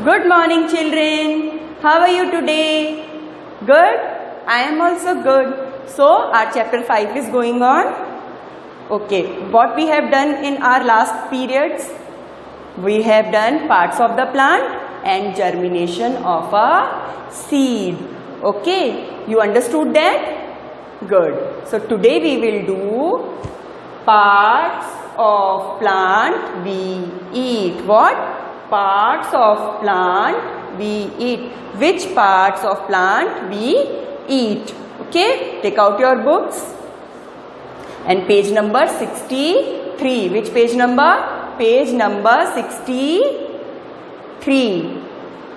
Good morning, children. How are you today? Good? I am also good. So, our chapter 5 is going on. Okay, what we have done in our last periods? We have done parts of the plant and germination of a seed. Okay, you understood that? Good. So, today we will do parts of plant we eat. What? Parts of plant we eat. Which parts of plant we eat? Okay, take out your books and page number 63. Which page number? Page number 63.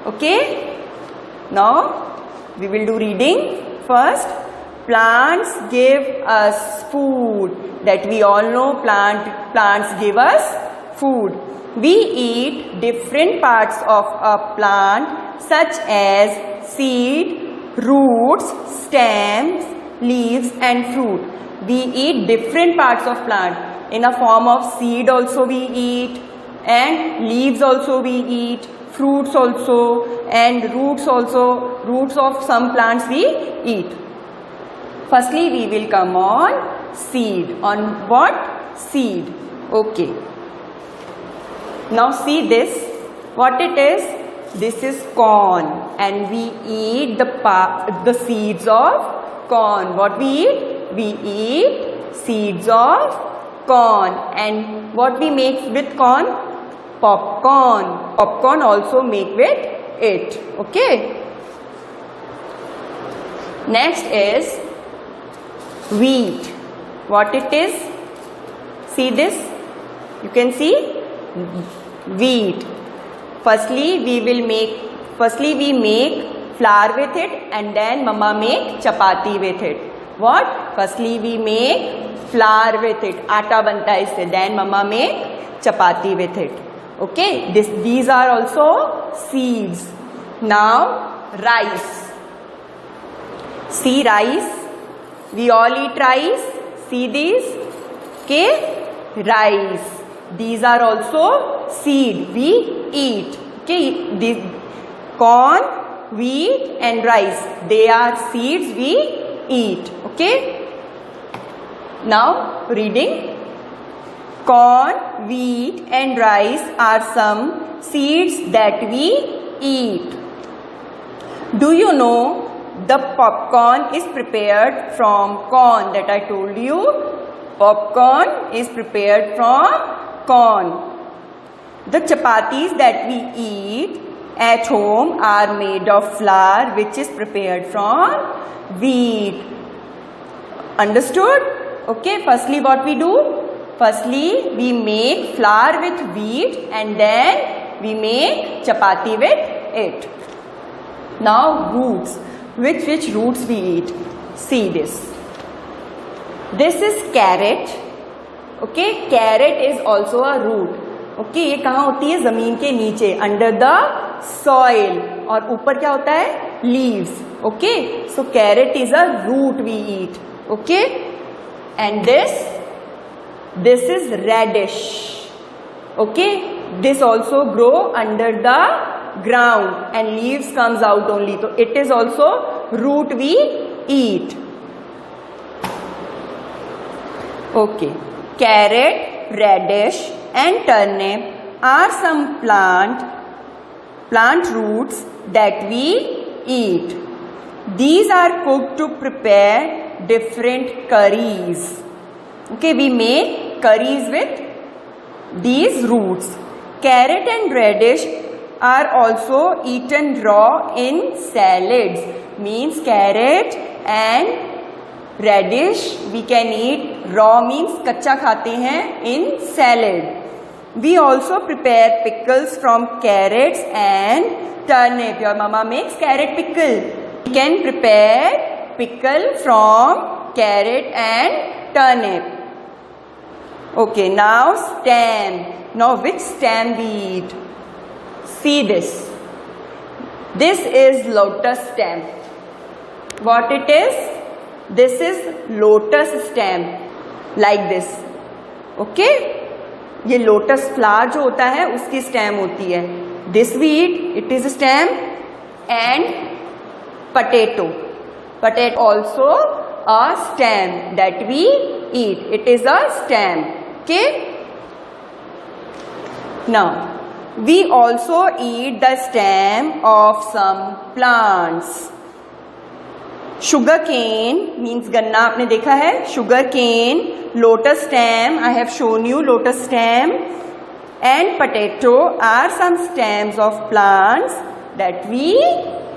Okay, now we will do reading first. Plants give us food. That we all know, plants give us food. We eat different parts of a plant such as seed, roots, stems, leaves and fruit. We eat different parts of plant. In a form of seed also we eat, and leaves also we eat, fruits also, and roots also. Roots of some plants we eat. Firstly, we will come on seed. On what? Seed. Okay. Now see this. What it is? This is corn, and we eat the seeds of corn. What we eat? We eat seeds of corn. And what we make with corn? Popcorn. Popcorn also make with it. Okay. Next is wheat. What it is? See this? You can see wheat. Firstly we make flour with it, and then mama make chapati with it. What? Firstly we make flour with it, atta banta hai isse, then mama make chapati with it. Okay, these are also seeds. Now rice. See rice. We all eat rice. See these? Okay, rice. These are also seed we eat. Okay, these corn, wheat and rice, they are seeds we eat. Okay. Now reading. Corn, wheat and rice are some seeds that we eat. Do you know the popcorn is prepared from corn? That I told you. Popcorn is prepared from corn. The chapatis that we eat at home are made of flour, which is prepared from wheat. Understood? Okay, firstly what we do? Firstly we make flour with wheat, and then we make chapati with it. Now roots. Which roots we eat? See this. This is carrot. Okay, carrot is also a root. Okay, ये कहाँ होती है? जमीन के नीचे, under the soil. और ऊपर क्या होता है? Leaves. Okay, so carrot is a root we eat. Okay, and this is radish. Okay, this also grow under the ground and leaves comes out only. So it is also root we eat. Okay, carrot, radish and turnip are some plant roots that we eat. These are cooked to prepare different curries. Okay, we make curries with these roots. Carrot and radish are also eaten raw in salads. Means carrot and radish we can eat raw, means कच्चा खाते हैं, in salad. We also prepare pickles from carrots and turnip. Your mama makes carrot pickle. We can prepare pickle from carrot and turnip. Okay, now stem. Now which stem we eat? See this. This is lotus stem. What it is? This is lotus stem. Like this. Okay? ये lotus flower जो होता है उसकी stem होती है. This we eat, it is a stem. And potato. Potato also a stem that we eat. It is a stem. Okay. Now, we also eat the stem of some plants. Sugar cane means गन्ना आपने देखा है. Sugar cane, lotus stem, I have shown you lotus stem, and potato are some stems of plants that we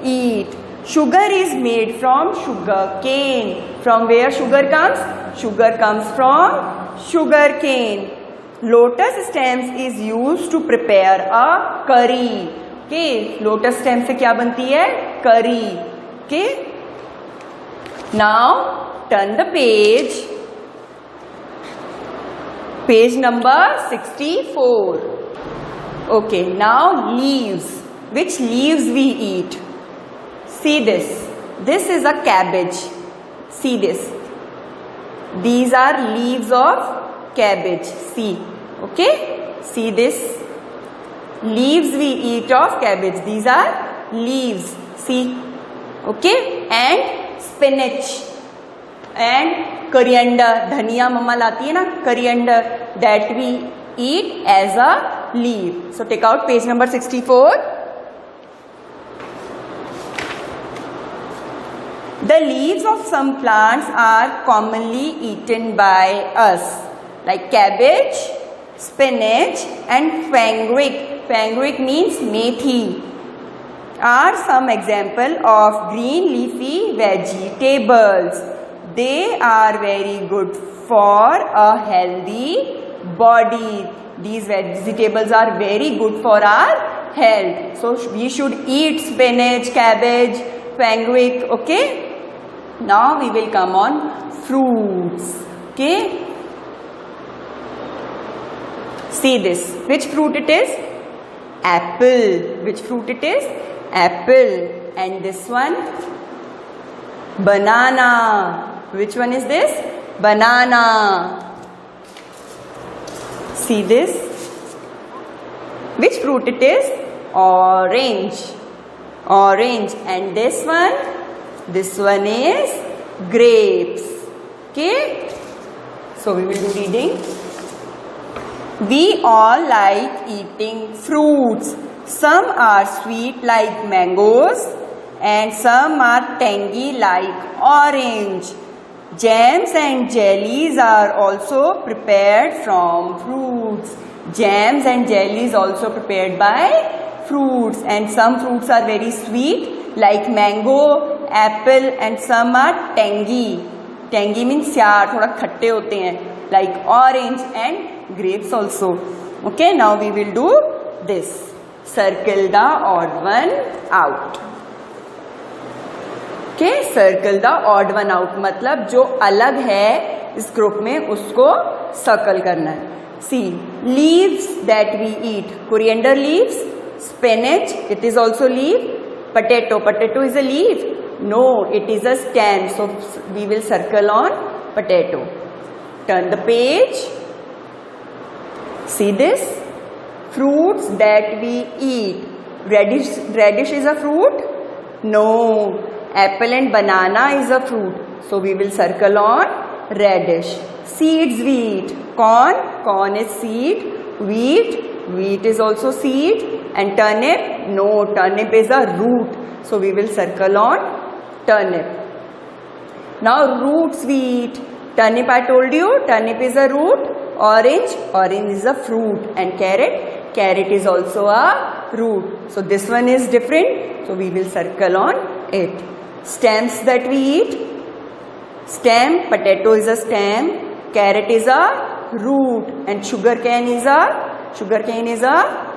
eat. Sugar is made from sugar cane. From where sugar comes? Sugar comes from sugar cane. Lotus stems is used to prepare a curry. Okay, lotus stem से क्या बनती है? Curry. Okay. Now turn the page. Page number 64. Okay, now leaves. Which leaves we eat? See this. This is a cabbage. See this. These are leaves of cabbage. See. Okay. See this. Leaves we eat of cabbage. These are leaves. See. Okay. And spinach. And coriander. Dhaniya mama लाती है ना. Coriander. That we eat as a leaf. So take out page number 64. The leaves of some plants are commonly eaten by us, like cabbage, spinach, and fenugreek. Fenugreek means methi. Are some example of green leafy vegetables. They are very good for a healthy body. These vegetables are very good for our health. So we should eat spinach, cabbage, fenugreek. Okay. Now we will come on fruits. Okay. See this. Which fruit it is? Apple. Which fruit it is? Apple. And this one? Banana. Which one is this? Banana. See this. Which fruit it is? Orange. Orange. And this one? This one is grapes. Okay. So we will do reading. We all like eating fruits. Some are sweet like mangoes and some are tangy like orange. Jams and jellies are also prepared from fruits. Jams and jellies also prepared by fruits, and some fruits are very sweet like mango, apple, and some are tangy. Tangy means sour, thoda khatte hote hain, like orange and grapes also. Okay, now we will do this. Circle the odd one out. Okay, circle the odd one out मतलब जो अलग है इस group में उसको circle करना है. See, leaves that we eat. Coriander leaves, spinach, it is also leaf. Potato, potato is a leaf. No, it is a stem. So we will circle on potato. Turn the page. See this. Fruits that we eat. Radish is a fruit? No. Apple and banana is a fruit. So we will circle on radish. Seeds we eat. Corn is seed. Wheat is also seed. And turnip? No, turnip is a root. So we will circle on turnip. Now roots we eat. Turnip I told you, turnip is a root. Orange is a fruit. And carrot is also a root. So this one is different. So we will circle on it. Stems that we eat. Stem, potato is a stem. Carrot is a root. And sugarcane is a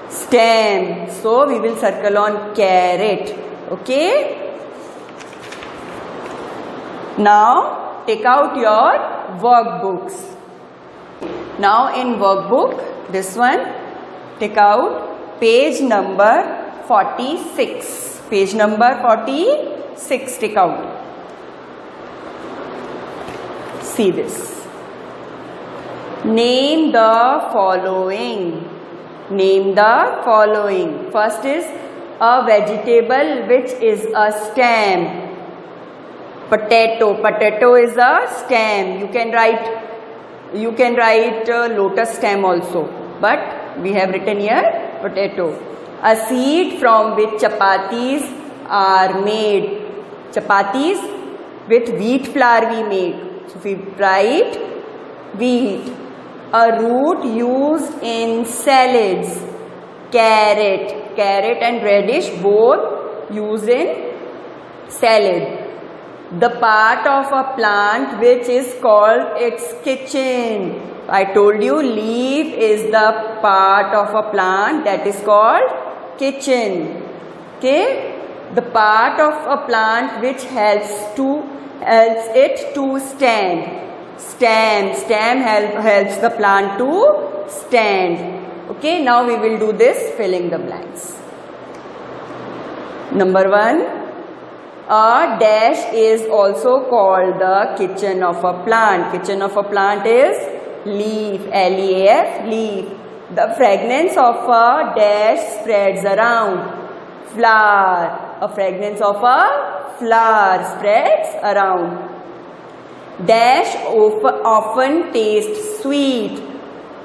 stem. So we will circle on carrot. Okay. Now take out your workbooks. Now in workbook, this one, take out page number 46. Page number 46, take out. See this. Name the following. Name the following. First is a vegetable which is a stem. Potato. Potato is a stem. You can write lotus stem also, but we have written here potato. A seed from which chapatis are made. Chapatis with wheat flour we make. So we write wheat. A root used in salads. Carrot. Carrot and radish both used in salad. The part of a plant which is called its kitchen. I told you leaf is the part of a plant that is called kitchen. Okay? The part of a plant which helps it to stand. Stem helps the plant to stand. Okay, now we will do this filling the blanks. Number 1. A dash is also called the kitchen of a plant. Kitchen of a plant is leaf, L-E-A-F, leaf. The fragrance of a dash spreads around. Flower. A fragrance of a flower spreads around. Dash often tastes sweet.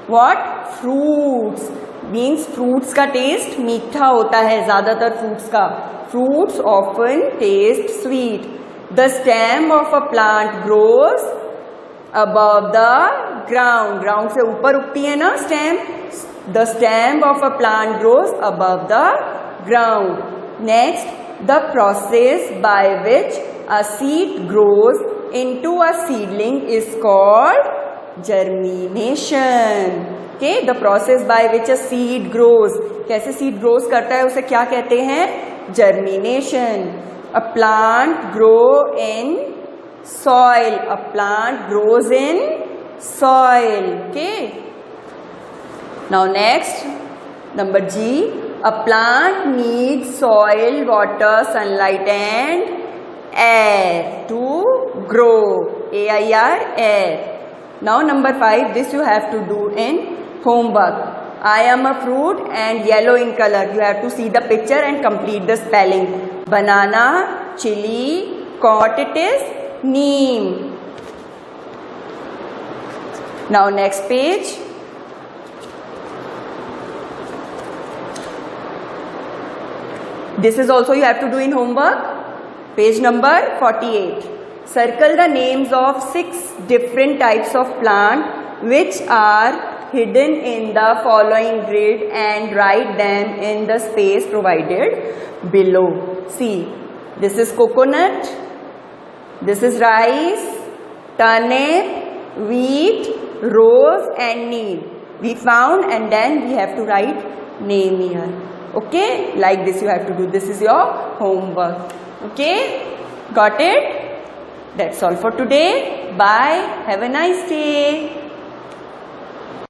What? Fruits. Means fruits का taste मीठा होता है ज़्यादातर fruits का. Fruits often taste sweet. The stem of a plant grows above the ground. Ground से ऊपर उगती है ना stem. The stem of a plant grows above the ground. Next, the process by which a seed grows into a seedling is called germination. Okay, the process by which a seed grows. कैसे seed grows करता है उसे क्या कहते हैं? Germination. A plant grow in soil. A plant grows in soil. Okay. Now next, number G. A plant needs soil, water, sunlight and air to grow. A-I-R, air. Now number 5. This you have to do in homework. I am a fruit and yellow in color. You have to see the picture and complete the spelling. Banana, chili, what it is? Neem. Now next page. This is also you have to do in homework. Page number 48. Circle the names of 6 different types of plant which are hidden in the following grid and write them in the space provided below. See, this is coconut, this is rice, turnip, wheat, rose and neem. We found and then we have to write name here. Okay, like this you have to do. This is your homework. Okay, got it? That's all for today. Bye. Have a nice day.